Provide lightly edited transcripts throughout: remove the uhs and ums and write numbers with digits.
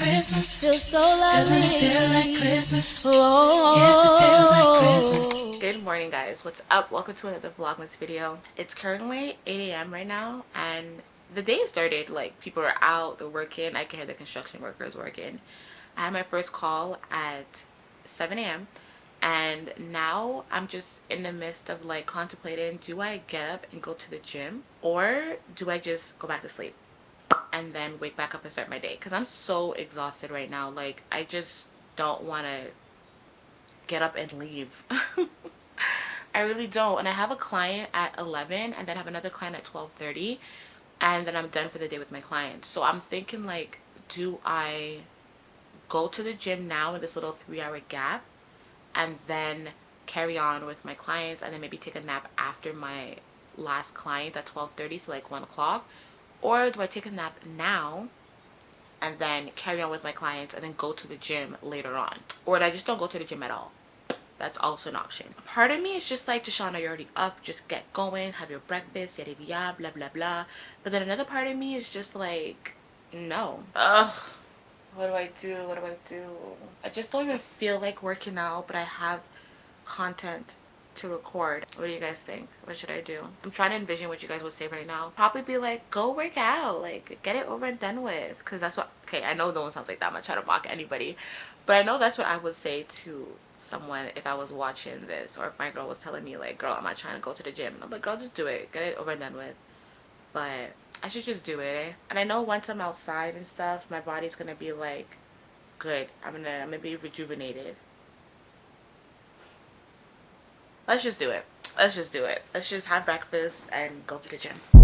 Christmas? Feels so lovely. Doesn't it feel like Christmas? Oh. Yes, it feels like Christmas. Good morning, guys. What's up? Welcome to another Vlogmas video. It's currently 8 a.m. right now, and the day started. Like, people are out, they're working. I can hear the construction workers working. I had my first call at 7 a.m. and now I'm just in the midst of like contemplating, do I get up and go to the gym, or do I just go back to sleep and then wake back up and start my day? Because I'm so exhausted right now. Like, I just don't want to get up and leave. I really don't. And I have a client at 11, and then I have another client at 12:30, and then I'm done for the day with my client. So I'm thinking, like, do I go to the gym now in this little 3-hour gap and then carry on with my clients, and then maybe take a nap after my last client at 12:30, so like 1 o'clock? Or do I take a nap now and then carry on with my clients and then go to the gym later on? Or I just don't go to the gym at all. That's also an option. Part of me is just like, Tashana, you're already up, just get going, have your breakfast, yada yada, blah blah blah. But then another part of me is just like, no. Ugh. What do I do? What do I do? I just don't even feel like working out, but I have content to record. What do you guys think? What should I do? I'm trying to envision what you guys would say right now. Probably be like, go work out, like get it over and done with, because that's what, okay, I know no one sounds like that. I'm not trying to mock anybody, but I know that's what I would say to someone if I was watching this, or if my girl was telling me like, girl, I'm not trying to go to the gym. I'm like, girl, just do it, get it over and done with. But I should just do it, eh? And I know once I'm outside and stuff, my body's gonna be like, good, I'm gonna be rejuvenated. Let's just do it. Let's just do it. Let's just have breakfast and go to the gym. Young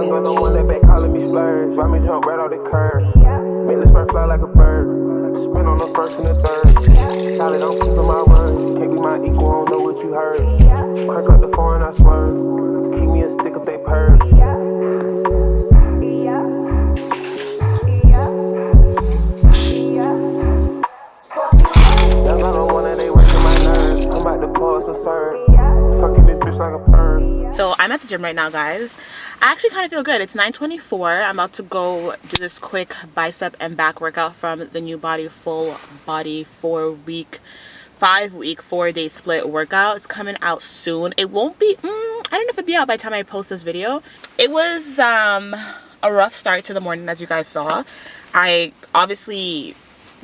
girl, the one that back calling me splurge. Why me jump right off the curb? Make this bird fly like a bird. Spin on the first and the third. Solid, I'm keeping my word. Can't be my equal, I don't know what you heard. Crank up the foreign, I swerve. Keep me a stick if they purge. Young girl, the one that they working my nerves. I'm about to pause and serve. Fucking this bitch like a bird. So I'm at the gym right now, guys. I actually kind of feel good. It's 9:24. I'm about to go do this quick bicep and back workout from the NUBODY full body 5-week 4-day split workout. It's coming out soon. It won't be, I don't know if it'll be out by the time I post this video. It was a rough start to the morning, as you guys saw. I obviously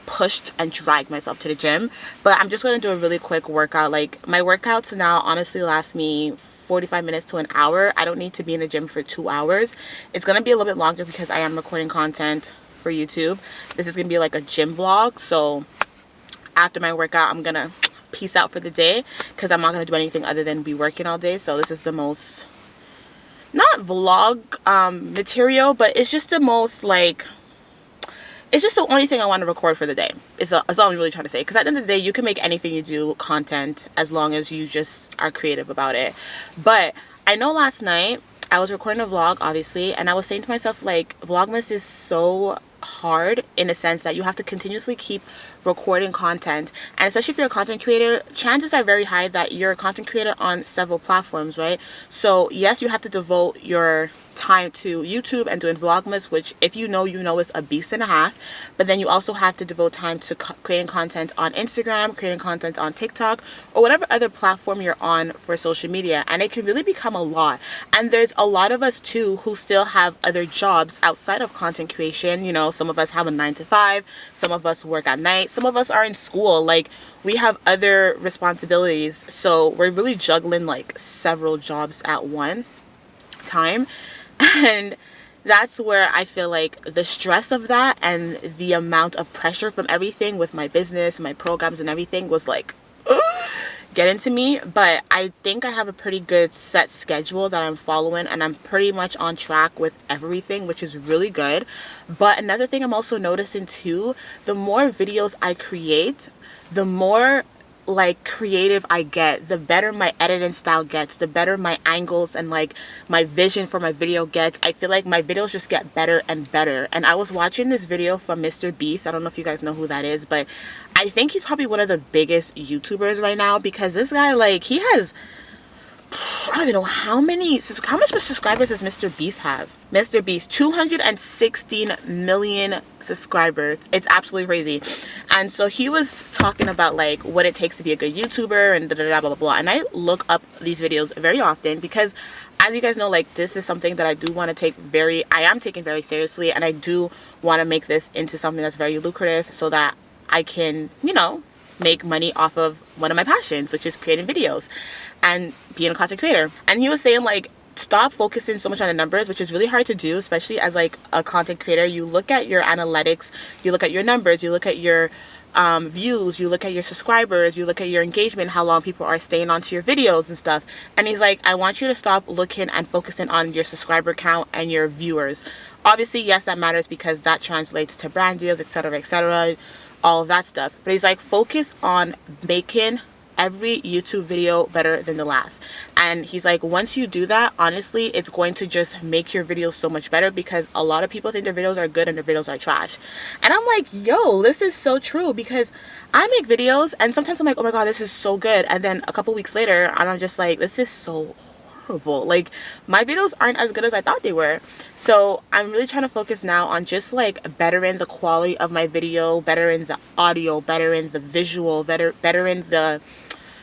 pushed and dragged myself to the gym, but I'm just going to do a really quick workout. Like, my workouts now honestly last me 45 minutes to an hour. I don't need to be in the gym for 2 hours. It's going to be a little bit longer because I am recording content for YouTube. This is going to be like a gym vlog. So after my workout, I'm going to peace out for the day because I'm not going to do anything other than be working all day. So this is the most, not vlog material, but it's just the most like, it's just the only thing I want to record for the day. It's all I'm really trying to say. Because at the end of the day, you can make anything you do content as long as you just are creative about it. But I know last night I was recording a vlog, obviously, and I was saying to myself, like, Vlogmas is so hard in a sense that you have to continuously keep recording content. And especially if you're a content creator, chances are very high that you're a content creator on several platforms, right? So yes, you have to devote your time to YouTube and doing Vlogmas, which if you know is a beast and a half. But then you also have to devote time to creating content on Instagram, creating content on TikTok, or whatever other platform you're on for social media. And it can really become a lot. And there's a lot of us too who still have other jobs outside of content creation. You know, some of us have a 9-to-5, some of us work at night, some of us are in school. Like, we have other responsibilities, so we're really juggling like several jobs at one time. And that's where I feel like the stress of that and the amount of pressure from everything with my business, my programs and everything was like getting to me. But I think I have a pretty good set schedule that I'm following, and I'm pretty much on track with everything, which is really good. But another thing I'm also noticing too, the more videos I create, the more like creative I get, the better my editing style gets, the better my angles and like my vision for my video gets. I feel like my videos just get better and better. And I was watching this video from Mr. Beast. I don't know if you guys know who that is, but I think he's probably one of the biggest YouTubers right now, because this guy, like, he has, I don't even know how much subscribers does Mr. Beast have? Mr. Beast, 216 million subscribers. It's absolutely crazy. And so he was talking about like what it takes to be a good YouTuber and blah, blah, blah. And I look up these videos very often because, as you guys know, like, this is something that I do want to take I am taking very seriously, and I do want to make this into something that's very lucrative so that I can, you know, make money off of one of my passions, which is creating videos and being a content creator. And he was saying, like, stop focusing so much on the numbers, which is really hard to do, especially as like a content creator. You look at your analytics, you look at your numbers, you look at your views, you look at your subscribers, you look at your engagement, how long people are staying onto your videos and stuff. And he's like, I want you to stop looking and focusing on your subscriber count and your viewers. Obviously, yes, that matters because that translates to brand deals, etc., all of that stuff. But he's like, focus on making every YouTube video better than the last. And he's like, once you do that, honestly, it's going to just make your videos so much better, because a lot of people think their videos are good and their videos are trash. And I'm like, yo, this is so true, because I make videos and sometimes I'm like, oh my god, this is so good, and then a couple weeks later and I'm just like, this is so horrible. Like, my videos aren't as good as I thought they were. So I'm really trying to focus now on just like bettering the quality of my video, bettering the audio, bettering the visual, bettering the,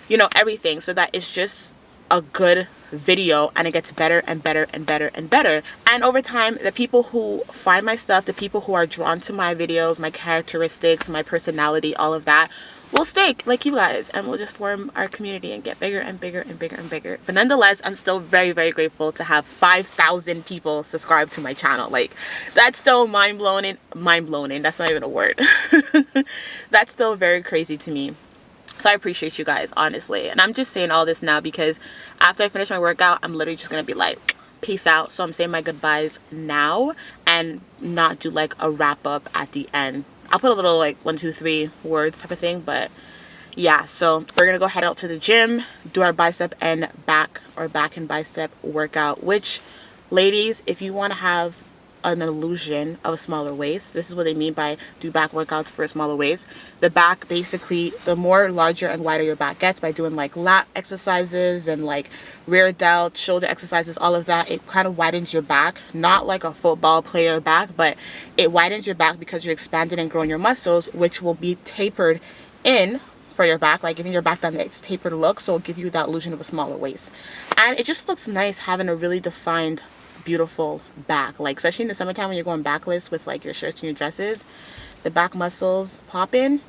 you know, everything, so that it's just a good video and it gets better and better and better and better. And over time, the people who find my stuff, the people who are drawn to my videos, my characteristics, my personality, all of that, will stay like you guys, and we'll just form our community and get bigger and bigger and bigger and bigger. But nonetheless, I'm still very, very grateful to have 5,000 people subscribe to my channel. Like, that's still mind-blowing. That's not even a word. That's still very crazy to me. So I appreciate you guys, honestly. And I'm just saying all this now because after I finish my workout, I'm literally just gonna be like, peace out. So I'm saying my goodbyes now and not do like a wrap up at the end. I'll put a little like 1, 2, 3 words type of thing, but yeah. So we're gonna go head out to the gym, do our bicep and back, or back and bicep workout, which, ladies, if you want to have an illusion of a smaller waist, this is what they mean by do back workouts for a smaller waist. The back, basically, the more larger and wider your back gets by doing like lat exercises and like rear delt, shoulder exercises, all of that, it kind of widens your back. Not like a football player back, but it widens your back because you're expanding and growing your muscles, which will be tapered in for your back, like giving your back that nice tapered look, so it'll give you that illusion of a smaller waist. And it just looks nice having a really defined, beautiful back, like especially in the summertime when you're going backless with like your shirts and your dresses, the back muscles pop in.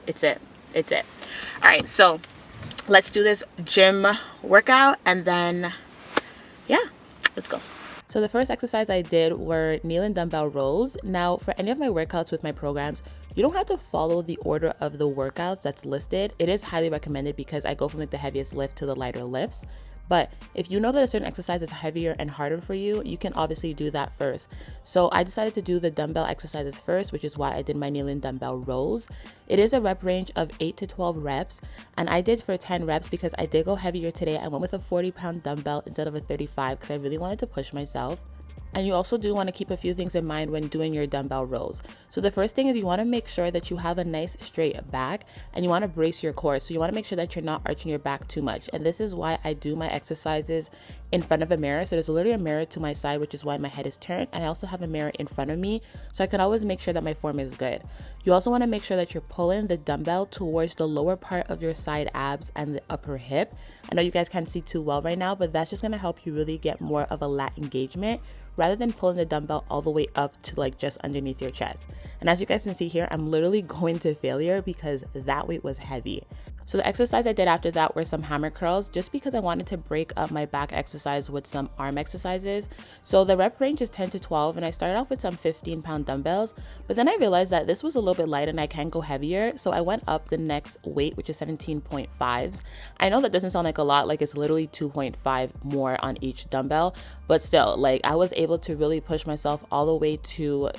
It's it. All right, so let's do this gym workout and then yeah, let's go. So the first exercise I did were kneeling dumbbell rows. Now, for any of my workouts with my programs, you don't have to follow the order of the workouts that's listed. It is highly recommended because I go from like the heaviest lift to the lighter lifts. But if you know that a certain exercise is heavier and harder for you, you can obviously do that first. So I decided to do the dumbbell exercises first, which is why I did my kneeling dumbbell rows. It is a rep range of 8 to 12 reps, and I did for 10 reps because I did go heavier today. I went with a 40-pound dumbbell instead of a 35 because I really wanted to push myself. And you also do want to keep a few things in mind when doing your dumbbell rows. So the first thing is you want to make sure that you have a nice straight back and you want to brace your core. So you want to make sure that you're not arching your back too much. And this is why I do my exercises in front of a mirror. So there's literally a mirror to my side, which is why my head is turned. And I also have a mirror in front of me, so I can always make sure that my form is good. You also want to make sure that you're pulling the dumbbell towards the lower part of your side abs and the upper hip. I know you guys can't see too well right now, but that's just going to help you really get more of a lat engagement rather than pulling the dumbbell all the way up to like just underneath your chest. And as you guys can see here, I'm literally going to failure because that weight was heavy. So the exercise I did after that were some hammer curls, just because I wanted to break up my back exercise with some arm exercises. So the rep range is 10 to 12, and I started off with some 15-pound dumbbells, but then I realized that this was a little bit light and I can go heavier, so I went up the next weight, which is 17.5s. I know that doesn't sound like a lot, like it's literally 2.5 more on each dumbbell, but still, like, I was able to really push myself all the way to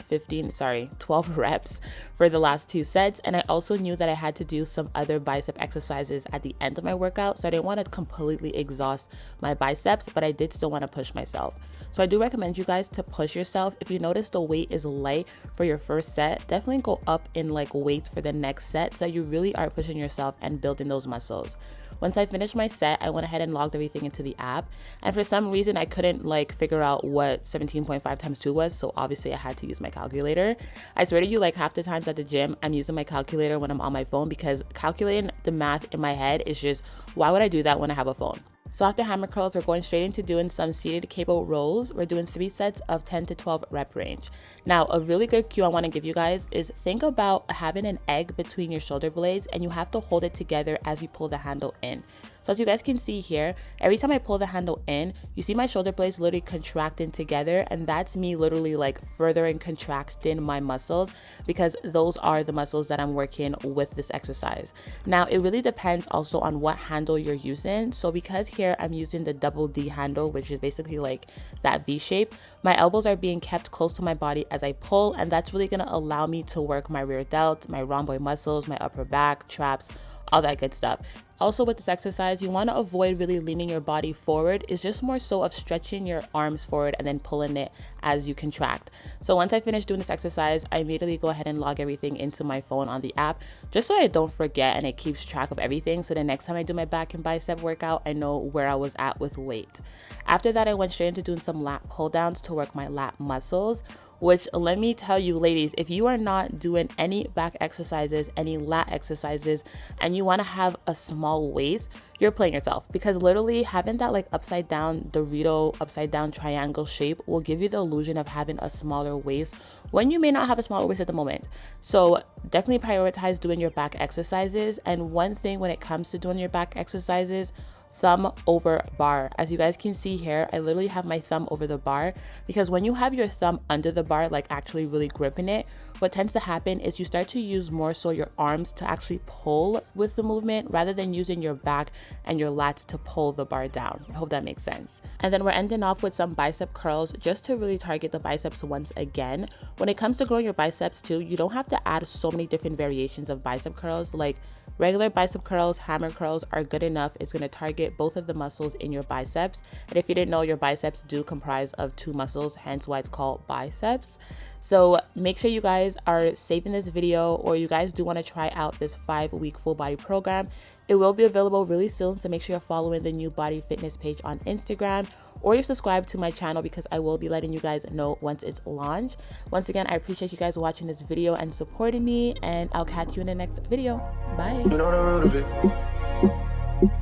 12 reps for the last 2 sets. And I also knew that I had to do some other bicep exercises at the end of my workout, so I didn't want to completely exhaust my biceps, but I did still want to push myself. So I do recommend you guys to push yourself. If you notice the weight is light for your first set, definitely go up in like weights for the next set so that you really are pushing yourself and building those muscles. Once I finished my set, I went ahead and logged everything into the app, and for some reason I couldn't like figure out what 17.5 times 2 was, so obviously I had to use my calculator. I swear to you, like half the times at the gym I'm using my calculator when I'm on my phone, because calculating the math in my head is just, why would I do that when I have a phone? So after hammer curls, we're going straight into doing some seated cable rolls. We're doing 3 sets of 10 to 12 rep range. Now, a really good cue I want to give you guys is think about having an egg between your shoulder blades, and you have to hold it together as you pull the handle in. So as you guys can see here, every time I pull the handle in, you see my shoulder blades literally contracting together, and that's me literally like furthering contracting my muscles, because those are the muscles that I'm working with this exercise. Now, it really depends also on what handle you're using. So because here I'm using the double D handle, which is basically like that V shape, my elbows are being kept close to my body as I pull, and that's really gonna allow me to work my rear delt, my rhomboid muscles, my upper back, traps, all that good stuff. Also with this exercise, you want to avoid really leaning your body forward. It's just more so of stretching your arms forward and then pulling it as you contract. So once I finish doing this exercise, I immediately go ahead and log everything into my phone on the app, just so I don't forget and it keeps track of everything. So the next time I do my back and bicep workout, I know where I was at with weight. After that, I went straight into doing some lat pull downs to work my lat muscles, which, let me tell you ladies, if you are not doing any back exercises, any lat exercises, and you want to have a small waist, you're playing yourself, because literally having that like upside down Dorito, upside down triangle shape will give you the illusion of having a smaller waist when you may not have a smaller waist at the moment. So definitely prioritize doing your back exercises. And one thing when it comes to doing your back exercises, thumb over bar. As you guys can see here, I literally have my thumb over the bar, because when you have your thumb under the bar, like actually really gripping it, what tends to happen is you start to use more so your arms to actually pull with the movement, rather than using your back and your lats to pull the bar down. I hope that makes sense. And then we're ending off with some bicep curls, just to really target the biceps once again. When it comes to growing your biceps too, you don't have to add so many different variations of bicep curls. Like regular bicep curls, hammer curls are good enough. It's going to target both of the muscles in your biceps. And if you didn't know, your biceps do comprise of 2 muscles, hence why it's called biceps. So make sure you guys are saving this video, or you guys do want to try out this 5-week full body program. It will be available really soon, so make sure you're following the NUBODY Fitness page on Instagram, or you're subscribed to my channel, because I will be letting you guys know once it's launched. Once again, I appreciate you guys watching this video and supporting me, and I'll catch you in the next video. Bye. You know the root of it.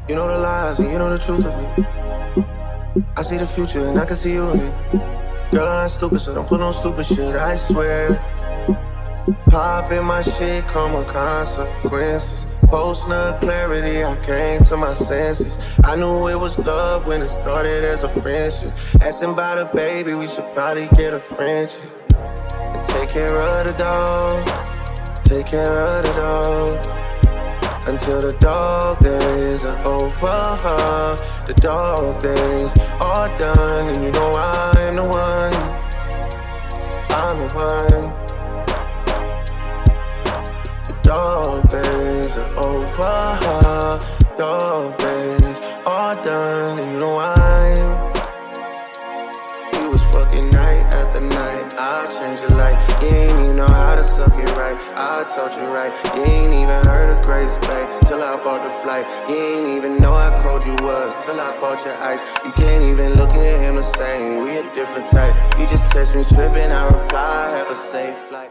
You know the lies and you know the truth of it. I see the future and I can see you in it. Girl, I'm not stupid, so don't put no stupid shit, I swear. Pop in my shit, come with consequences. Post-nut clarity, I came to my senses. I knew it was love when it started as a friendship. Asking about a baby, we should probably get a friendship. And take care of the dog, take care of the dog. Until the dog days are over, the dog days are done. And you know I'm the one, I'm the one. The dog days are over, dog days are done. And you know we was fucking night after night. I changed your life, you ain't even know how to suck it right. I taught you right, you ain't even heard of Grace Bay till I bought the flight. You ain't even know how cold you was till I bought your ice. You can't even look at him the same, we a different type. You just text me tripping, I reply, have a safe flight.